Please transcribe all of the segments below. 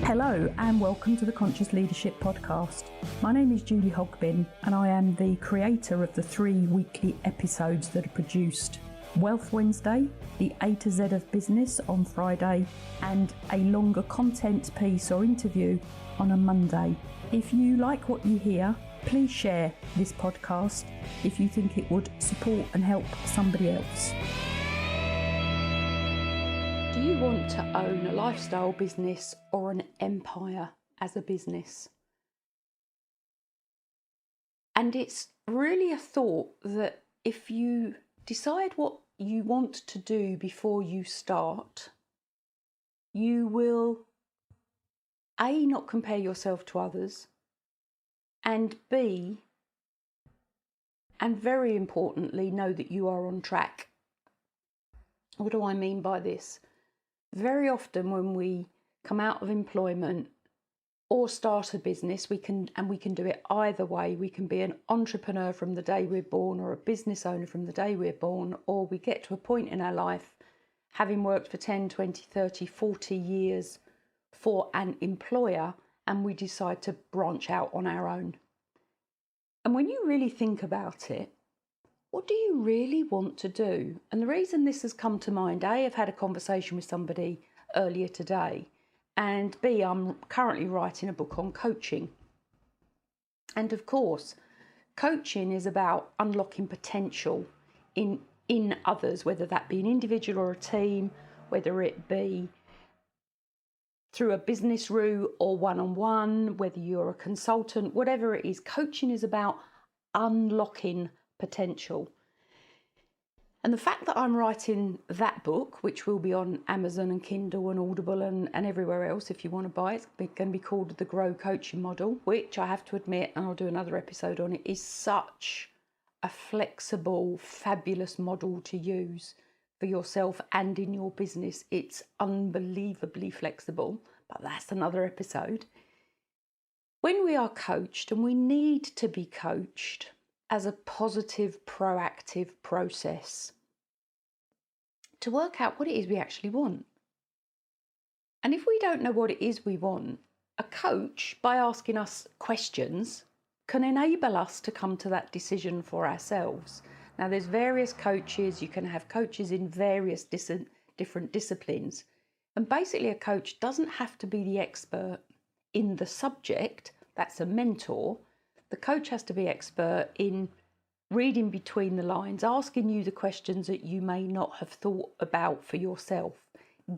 Hello and welcome to the Conscious Leadership Podcast. My name is Julie Hogbin and I am the creator of the 3 weekly episodes that are produced: Wealth Wednesday, the A to Z of Business on Friday, and a longer content piece or interview on a Monday. If you like what you hear, please share this podcast if you think it would support and help somebody else. Do you want to own a lifestyle business or an empire as a business? And it's really a thought that if you decide what you want to do before you start, you will A, not compare yourself to others, and B, and very importantly, know that you are on track. What do I mean by this? Very often when we come out of employment or start a business, we can do it either way. We can be an entrepreneur from the day we're born or a business owner from the day we're born, or we get to a point in our life, having worked for 10, 20, 30, 40 years for an employer, and we decide to branch out on our own. And when you really think about it, what do you really want to do? And the reason this has come to mind, A, I've had a conversation with somebody earlier today, and B, I'm currently writing a book on coaching. And of course, coaching is about unlocking potential in others, whether that be an individual or a team, whether it be through a business route or one-on-one, whether you're a consultant, whatever it is. Coaching is about unlocking potential. And the fact that I'm writing that book, which will be on Amazon and Kindle and Audible and everywhere else if you want to buy it, it's going to be called The Grow Coaching Model, which I have to admit, and I'll do another episode on it, is such a flexible, fabulous model to use for yourself and in your business. It's unbelievably flexible, but that's another episode. When we are coached, and we need to be coached as a positive, proactive process to work out what it is we actually want. And if we don't know what it is we want, a coach, by asking us questions, can enable us to come to that decision for ourselves. Now, there's various coaches. You can have coaches in various different disciplines. And basically, a coach doesn't have to be the expert in the subject. That's a mentor. The coach has to be expert in reading between the lines, asking you the questions that you may not have thought about for yourself,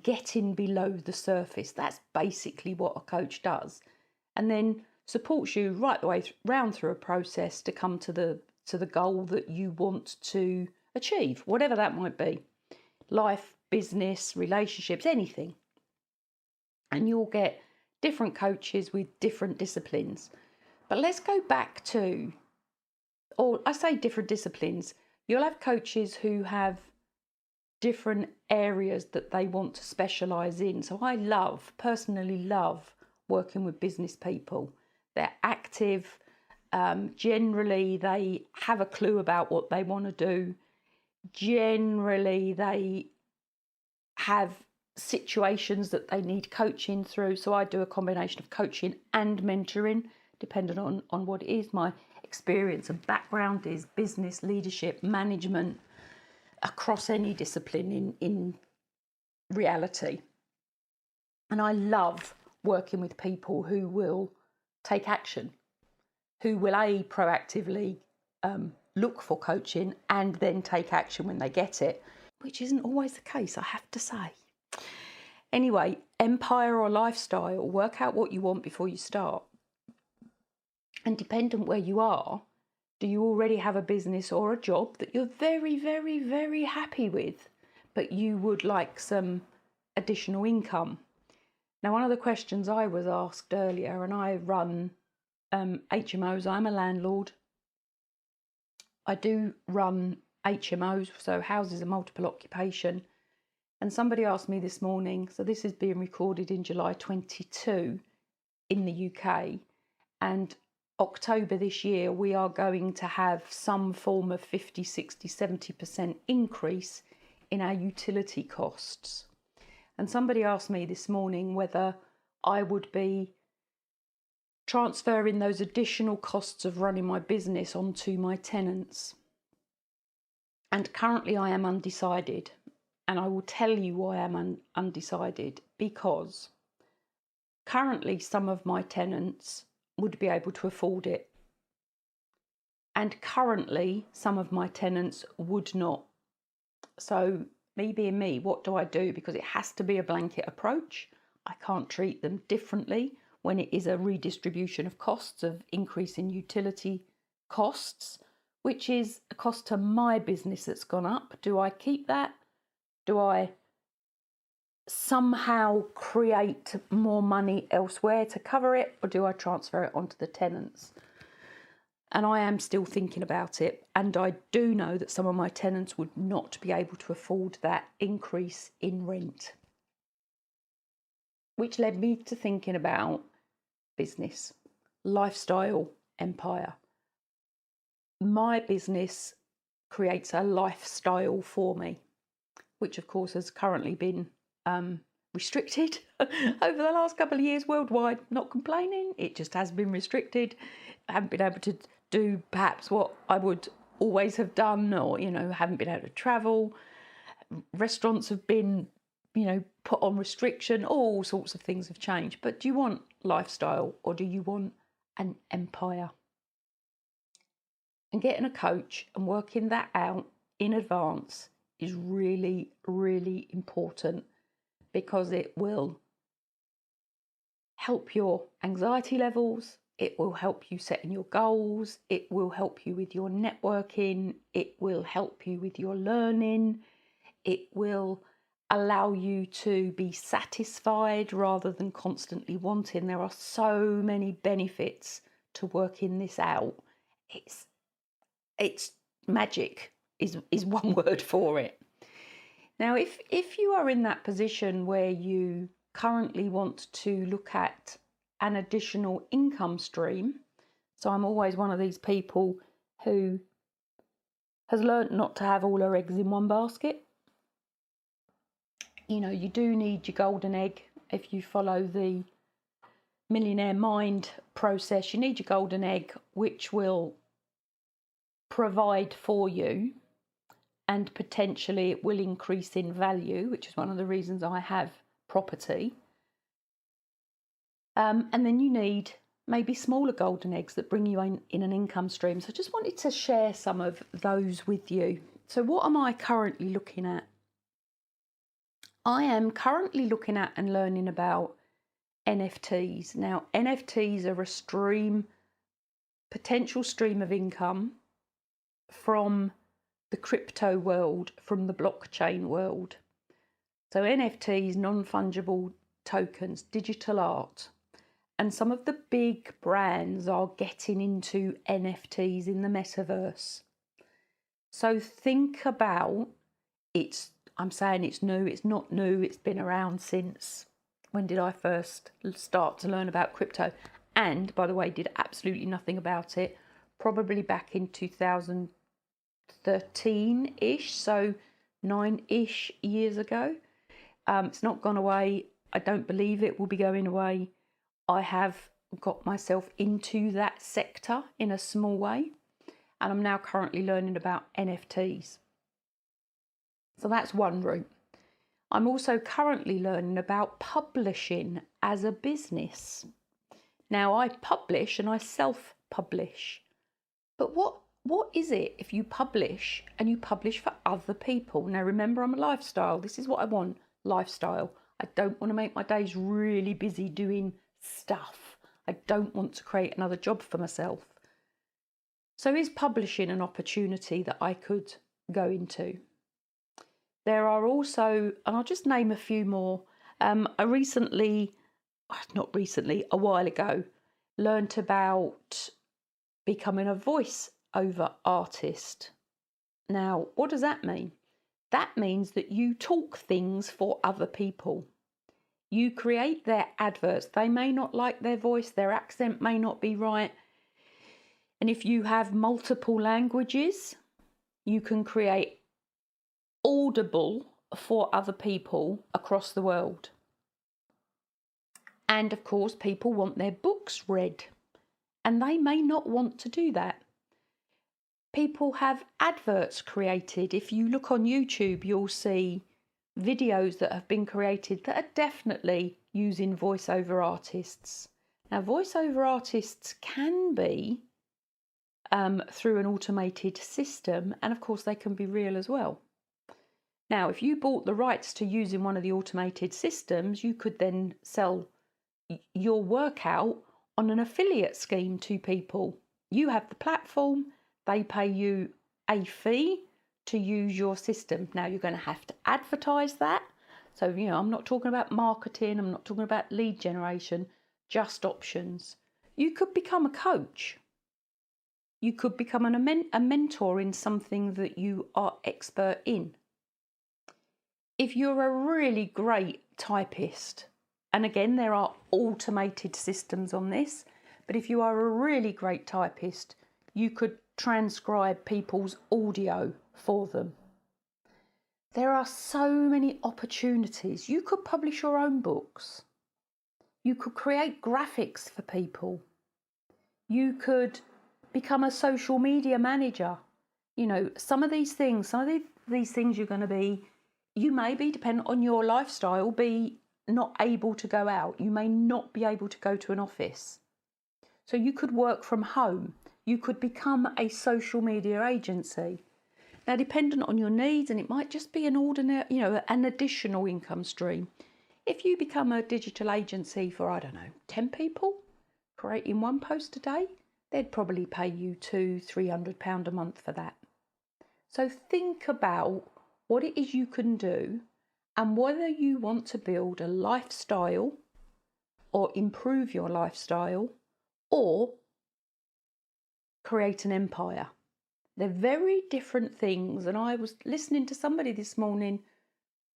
getting below the surface. That's basically what a coach does. And then supports you right the way round through a process to come to the goal that you want to achieve, whatever that might be. Life, business, relationships, anything. And you'll get different coaches with different disciplines. But let's go back to, or I say different disciplines. You'll have coaches who have different areas that they want to specialise in. So I personally love working with business people. They're active. Generally, they have a clue about what they want to do. Generally, they have situations that they need coaching through. So I do a combination of coaching and mentoring, depending on what it is. My experience and background is business, leadership, management, across any discipline in reality. And I love working with people who will take action, who will proactively look for coaching and then take action when they get it, which isn't always the case, I have to say. Anyway, empire or lifestyle, work out what you want before you start. And dependent where you are, do you already have a business or a job that you're very, very, very happy with, but you would like some additional income? Now, one of the questions I was asked earlier, and I run HMOs, I'm a landlord. I do run HMOs, so houses of multiple occupation. And somebody asked me this morning, so this is being recorded in July 22 in the UK, and October this year, we are going to have some form of 50, 60, 70% increase in our utility costs. And somebody asked me this morning whether I would be transferring those additional costs of running my business onto my tenants. And currently I am undecided. And I will tell you why I'm undecided, because currently some of my tenants would be able to afford it. And currently some of my tenants would not. So me being me, what do I do? Because it has to be a blanket approach. I can't treat them differently when it is a redistribution of costs, of increase in utility costs, which is a cost to my business that's gone up. Do I keep that? Do I somehow create more money elsewhere to cover it, or do I transfer it onto the tenants? And I am still thinking about it, and I do know that some of my tenants would not be able to afford that increase in rent, which led me to thinking about business, lifestyle, empire. My business creates a lifestyle for me, which of course has currently been restricted over the last couple of years worldwide. Not complaining, it just has been restricted. I haven't been able to do perhaps what I would always have done, or, haven't been able to travel. Restaurants have been, put on restriction. All sorts of things have changed. But do you want lifestyle, or do you want an empire? And getting a coach and working that out in advance is really, really important, because it will help your anxiety levels, it will help you setting your goals, it will help you with your networking, it will help you with your learning, it will allow you to be satisfied rather than constantly wanting. There are so many benefits to working this out. It's magic is one word for it. Now, if you are in that position where you currently want to look at an additional income stream, so I'm always one of these people who has learnt not to have all her eggs in one basket. You do need your golden egg. If you follow the Millionaire Mind process, you need your golden egg, which will provide for you, and potentially it will increase in value, which is one of the reasons I have property. And then you need maybe smaller golden eggs that bring you in an income stream. So I just wanted to share some of those with you. So what am I currently looking at? I am currently looking at and learning about NFTs. Now, NFTs are a potential stream of income from the crypto world, from the blockchain world. So NFTs, non-fungible tokens, digital art. And some of the big brands are getting into NFTs in the metaverse. So think about I'm saying it's new, it's not new, it's been around since, when did I first start to learn about crypto? And, by the way, did absolutely nothing about it, probably back in 2013-ish, so 9-ish years ago. It's not gone away. I don't believe it will be going away. I have got myself into that sector in a small way, and I'm now currently learning about NFTs. So that's one route. I'm also currently learning about publishing as a business. Now, I publish and I self-publish. But what is it if you publish and you publish for other people? Now, remember, I'm a lifestyle. This is what I want, lifestyle. I don't want to make my days really busy doing stuff. I don't want to create another job for myself. So is publishing an opportunity that I could go into? There are also, and I'll just name a few more. A while ago, learnt about becoming a voice-over artist. Now, what does that mean? That means that you talk things for other people. You create their adverts. They may not like their voice, their accent may not be right. And if you have multiple languages, you can create Audible for other people across the world. And of course, people want their books read, and they may not want to do that. People have adverts created. If you look on YouTube, you'll see videos that have been created that are definitely using voiceover artists. Now, voiceover artists can be through an automated system, and of course they can be real as well. Now, if you bought the rights to using one of the automated systems, you could then sell your workout on an affiliate scheme to people. You have the platform, they pay you a fee to use your system. Now, you're going to have to advertise that. So, I'm not talking about marketing, I'm not talking about lead generation, just options. You could become a coach. You could become a mentor in something that you are expert in. If you're a really great typist, and again, there are automated systems on this, but if you are a really great typist, you could transcribe people's audio for them. There are so many opportunities. You could publish your own books. You could create graphics for people. You could become a social media manager. Some of these things you're going to be, you may be, dependent on your lifestyle, be not able to go out. You may not be able to go to an office. So you could work from home. You could become a social media agency. Now, dependent on your needs, and it might just be an ordinary, an additional income stream. If you become a digital agency for, 10 people, creating one post a day, they'd probably pay you £200-300 a month for that. So think about what it is you can do and whether you want to build a lifestyle or improve your lifestyle or create an empire. They're very different things. And I was listening to somebody this morning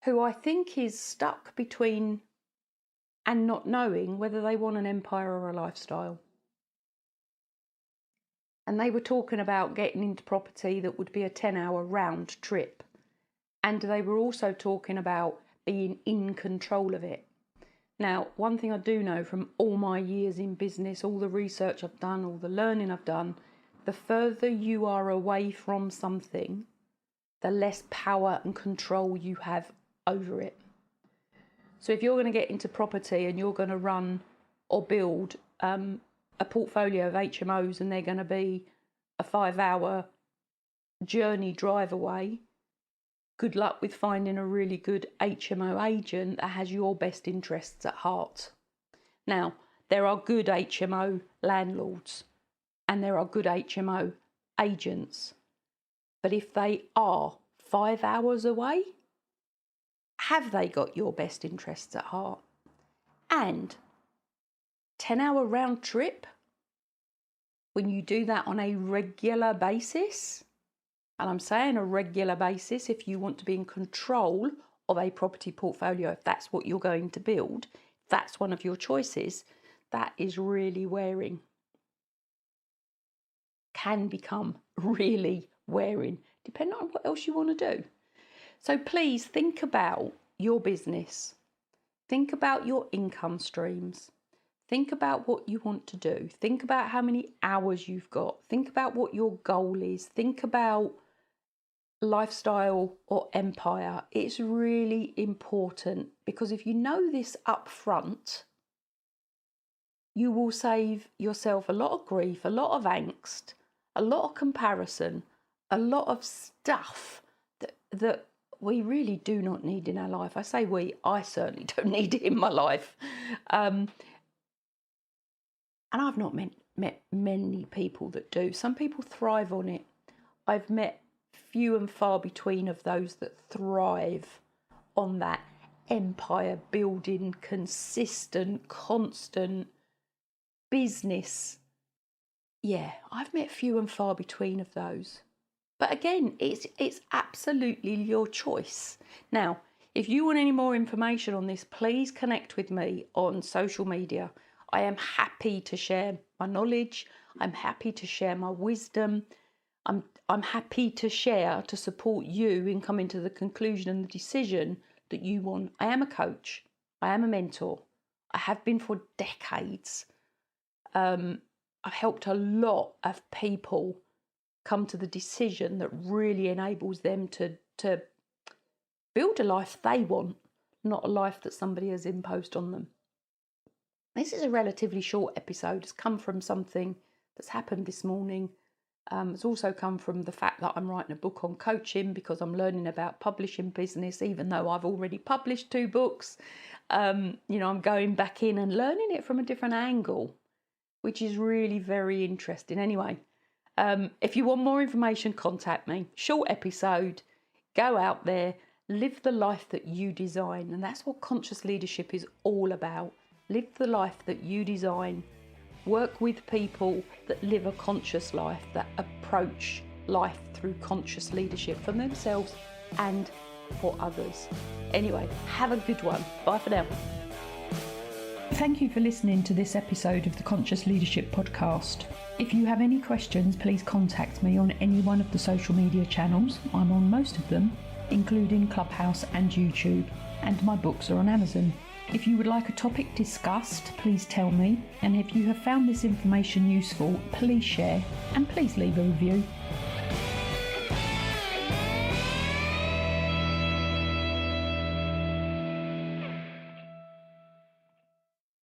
who I think is stuck between and not knowing whether they want an empire or a lifestyle. And they were talking about getting into property that would be a 10-hour round trip. And they were also talking about being in control of it. Now, one thing I do know from all my years in business, all the research I've done, all the learning I've done, the further you are away from something, the less power and control you have over it. So if you're going to get into property and you're going to run or build a portfolio of HMOs and they're going to be a 5-hour journey drive away, good luck with finding a really good HMO agent that has your best interests at heart. Now, there are good HMO landlords and there are good HMO agents. But if they are 5 hours away, have they got your best interests at heart? And 10-hour round trip, when you do that on a regular basis, and I'm saying a regular basis, if you want to be in control of a property portfolio, if that's what you're going to build, if that's one of your choices, that is really wearing. Can become really wearing, depending on what else you want to do. So please think about your business. Think about your income streams. Think about what you want to do. Think about how many hours you've got. Think about what your goal is. Think about lifestyle or empire. It's really important because if you know this up front, you will save yourself a lot of grief, a lot of angst, a lot of comparison, a lot of stuff that we really do not need in our life. I say we, I certainly don't need it in my life. And I've not met many people that do. Some people thrive on it. I've met few and far between of those that thrive on that empire building, consistent, constant business. Yeah, I've met few and far between of those. But again, it's absolutely your choice. Now, if you want any more information on this, please connect with me on social media. I am happy to share my knowledge. I'm happy to share my wisdom. I'm happy to share to support you in coming to the conclusion and the decision that you want. I am a coach. I am a mentor. I have been for decades. I've helped a lot of people come to the decision that really enables them to build a life they want, not a life that somebody has imposed on them. This is a relatively short episode. It's come from something that's happened this morning. It's also come from the fact that I'm writing a book on coaching because I'm learning about publishing business, even though I've already published 2 books. I'm going back in and learning it from a different angle, which is really very interesting. Anyway, if you want more information, contact me. Short episode, go out there, live the life that you design. And that's what conscious leadership is all about. Live the life that you design. Work with people that live a conscious life, that approach life through conscious leadership for themselves and for others. Anyway, have a good one. Bye for now. Thank you for listening to this episode of the Conscious Leadership Podcast. If you have any questions, please contact me on any one of the social media channels. I'm on most of them, including Clubhouse and YouTube, and my books are on Amazon. If you would like a topic discussed, please tell me. And if you have found this information useful, please share and please leave a review.